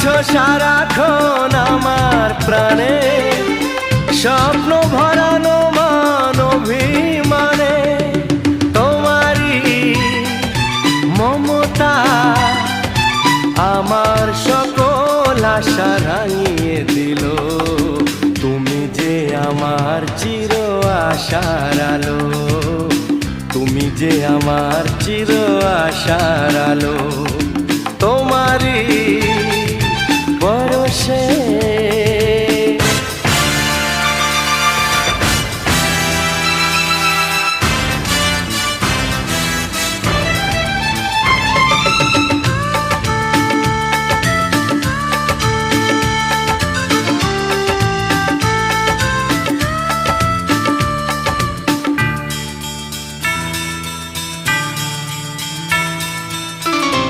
আছো সারাক্ষণ আমার প্রাণে, স্বপ্ন ভরানো মান অভিমানে। তোমারই মমতা আমার সকল আশা রাঙিয়ে দিল। তুমি যে আমার চির আশার আলো, তুমি যে আমার চির আশার আলো।